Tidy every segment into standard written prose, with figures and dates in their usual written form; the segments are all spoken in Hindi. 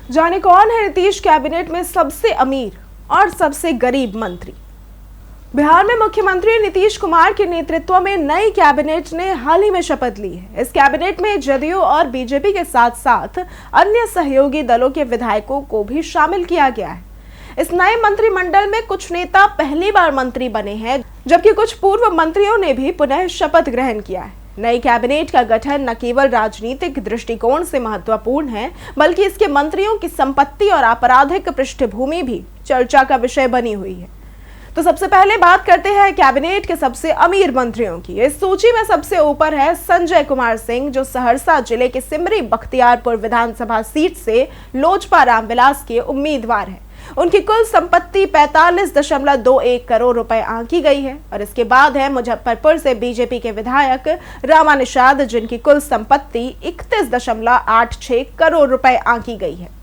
जाने कौन है नीतीश कैबिनेट में सबसे अमीर और सबसे गरीब मंत्री। बिहार में मुख्यमंत्री नीतीश कुमार के नेतृत्व में नई कैबिनेट ने हाल ही में शपथ ली है। इस कैबिनेट में जदयू और बीजेपी के साथ साथ अन्य सहयोगी दलों के विधायकों को भी शामिल किया गया है। इस नए मंत्रिमंडल में कुछ नेता पहली बार मंत्री बने हैं, जबकि कुछ पूर्व मंत्रियों ने भी पुनः शपथ ग्रहण किया है। नई कैबिनेट का गठन न केवल राजनीतिक दृष्टिकोण से महत्वपूर्ण है, बल्कि इसके मंत्रियों की संपत्ति और आपराधिक पृष्ठभूमि भी चर्चा का विषय बनी हुई है। तो सबसे पहले बात करते हैं कैबिनेट के सबसे अमीर मंत्रियों की। इस सूची में सबसे ऊपर है संजय कुमार सिंह, जो सहरसा जिले के सिमरी बख्तियारपुर विधानसभा सीट से लोजपा रामविलास के उम्मीदवार हैं। उनकी कुल संपत्ति 45.21 करोड़ रुपए आंकी गई है। और इसके बाद है मुजफ्फरपुर से बीजेपी के विधायक रामा निषाद, जिनकी कुल संपत्ति 31.86 करोड़ रुपए आंकी गई है।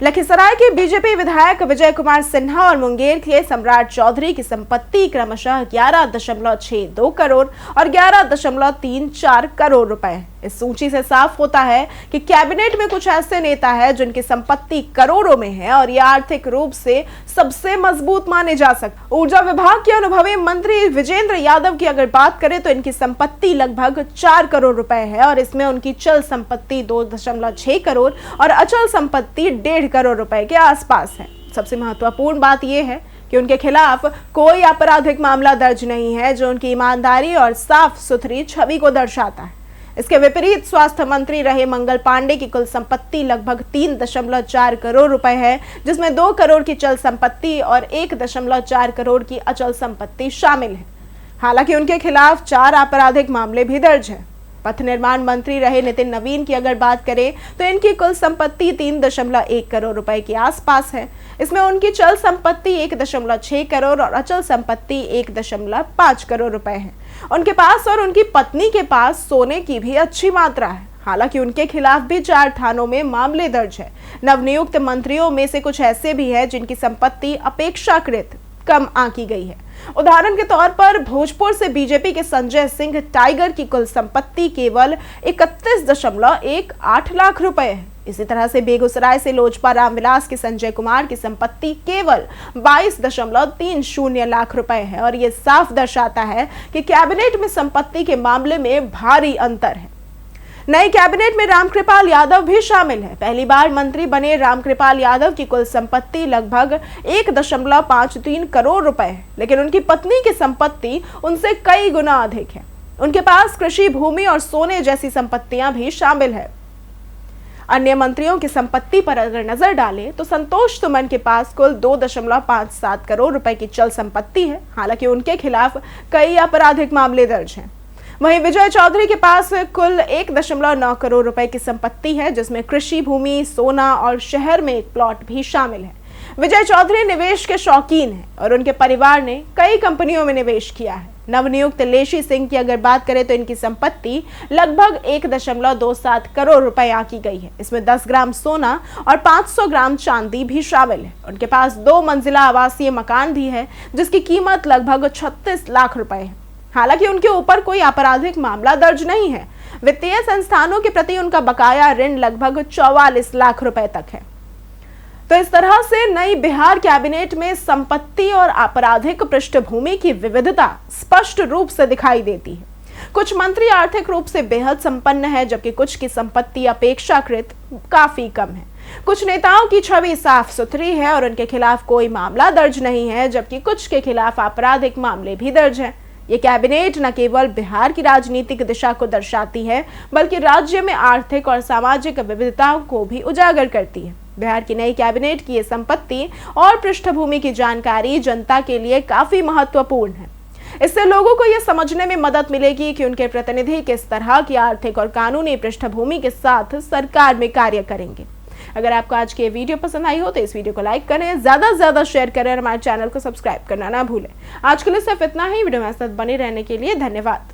लखीसराय के बीजेपी विधायक विजय कुमार सिन्हा और मुंगेर के सम्राट चौधरी की संपत्ति क्रमशः 11.62 करोड़ और 11.34 करोड़ रुपए। इस सूची से साफ होता है कि कैबिनेट में कुछ ऐसे नेता हैं जिनकी संपत्ति करोड़ों में है और ये आर्थिक रूप से सबसे मजबूत माने जा सकते। ऊर्जा विभाग के अनुभवी मंत्री विजेंद्र यादव की अगर बात करें तो इनकी संपत्ति लगभग 4 करोड़ रुपए है और इसमें उनकी चल संपत्ति 2.6 करोड़ और अचल संपत्ति 1.5 करोड़ रुपए के आसपास है। सबसे महत्वपूर्ण बात यह है कि उनके खिलाफ कोई आपराधिक मामला दर्ज नहीं है, जो उनकी ईमानदारी और साफ सुथरी छवि को दर्शाता है। इसके विपरीत स्वास्थ्य मंत्री रहे मंगल पांडे की कुल संपत्ति लगभग 3.4 करोड़ रुपए है, जिसमें 2 करोड़ की चल संपत्ति और 1.4 करोड़ की अचल संपत्ति शामिल है। हालांकि उनके खिलाफ 4 आपराधिक मामले भी दर्ज हैं। पथ निर्माण मंत्री रहे नितिन नवीन की अगर बात करें तो इनकी कुल संपत्ति 3.1 करोड़ रुपए के आसपास है। इसमें उनकी चल संपत्ति 1.6 करोड़ और अचल संपत्ति 1.5 करोड़ रुपए है। उनके पास और उनकी पत्नी के पास सोने की भी अच्छी मात्रा है। हालांकि उनके खिलाफ भी 4 थानों में मामले दर्ज है। नवनियुक्त मंत्रियों में से कुछ ऐसे भी हैं जिनकी संपत्ति अपेक्षाकृत कम आंकी गई है। उदाहरण के तौर पर भोजपुर से बीजेपी के संजय सिंह टाइगर की कुल संपत्ति केवल 31.18 लाख रुपए है। इसी तरह से बेगूसराय से लोजपा रामविलास के संजय कुमार की संपत्ति केवल 22.30 लाख रुपए है और ये साफ दर्शाता है कि कैबिनेट में संपत्ति के मामले में भारी अंतर है। नई कैबिनेट में रामकृपाल यादव भी शामिल है। पहली बार मंत्री बने रामकृपाल यादव की कुल संपत्ति लगभग 1.53 करोड़ रुपए है, लेकिन उनकी पत्नी की संपत्ति उनसे कई गुना अधिक है। उनके पास कृषि भूमि और सोने जैसी संपत्तियां भी शामिल है। अन्य मंत्रियों की संपत्ति पर अगर नजर डालें तो संतोष सुमन के पास कुल 2.57 करोड़ रुपए की चल संपत्ति है। हालांकि उनके खिलाफ कई आपराधिक मामले दर्ज हैं। वहीं विजय चौधरी के पास कुल 1.9 करोड़ रुपए की संपत्ति है, जिसमें कृषि भूमि, सोना और शहर में एक प्लॉट भी शामिल है। विजय चौधरी निवेश के शौकीन हैं और उनके परिवार ने कई कंपनियों में निवेश किया है। नवनियुक्त लेशी सिंह की अगर बात करें तो इनकी संपत्ति लगभग 1.27 करोड़ रुपए आंकी गई है। इसमें 10 ग्राम सोना और 500 ग्राम चांदी भी शामिल है। उनके पास 2 मंजिला आवासीय मकान भी है, जिसकी कीमत लगभग 36 लाख रुपए है। हालांकि उनके ऊपर कोई आपराधिक मामला दर्ज नहीं है। वित्तीय संस्थानों के प्रति उनका बकाया ऋण लगभग 44 लाख रुपए तक है। तो इस तरह से नई बिहार कैबिनेट में संपत्ति और आपराधिक पृष्ठभूमि की विविधता स्पष्ट रूप से दिखाई देती है। कुछ मंत्री आर्थिक रूप से बेहद संपन्न है, जबकि कुछ की संपत्ति अपेक्षाकृत काफी कम है। कुछ नेताओं की छवि साफ सुथरी है और उनके खिलाफ कोई मामला दर्ज नहीं है, जबकि कुछ के खिलाफ आपराधिक मामले भी दर्ज हैं। ये कैबिनेट न केवल बिहार की राजनीतिक दिशा को दर्शाती है, बल्कि राज्य में आर्थिक और सामाजिक विविधताओं को भी उजागर करती है। बिहार की नई कैबिनेट की ये संपत्ति और पृष्ठभूमि की जानकारी जनता के लिए काफी महत्वपूर्ण है। इससे लोगों को यह समझने में मदद मिलेगी कि उनके प्रतिनिधि किस तरह की आर्थिक और कानूनी पृष्ठभूमि के साथ सरकार में कार्य करेंगे। अगर आपको आज की वीडियो पसंद आई हो तो इस वीडियो को लाइक करें, ज्यादा से ज्यादा शेयर करें और हमारे चैनल को सब्सक्राइब करना ना भूलें। आज के लिए सिर्फ इतना ही। वीडियो में साथ बने रहने के लिए धन्यवाद।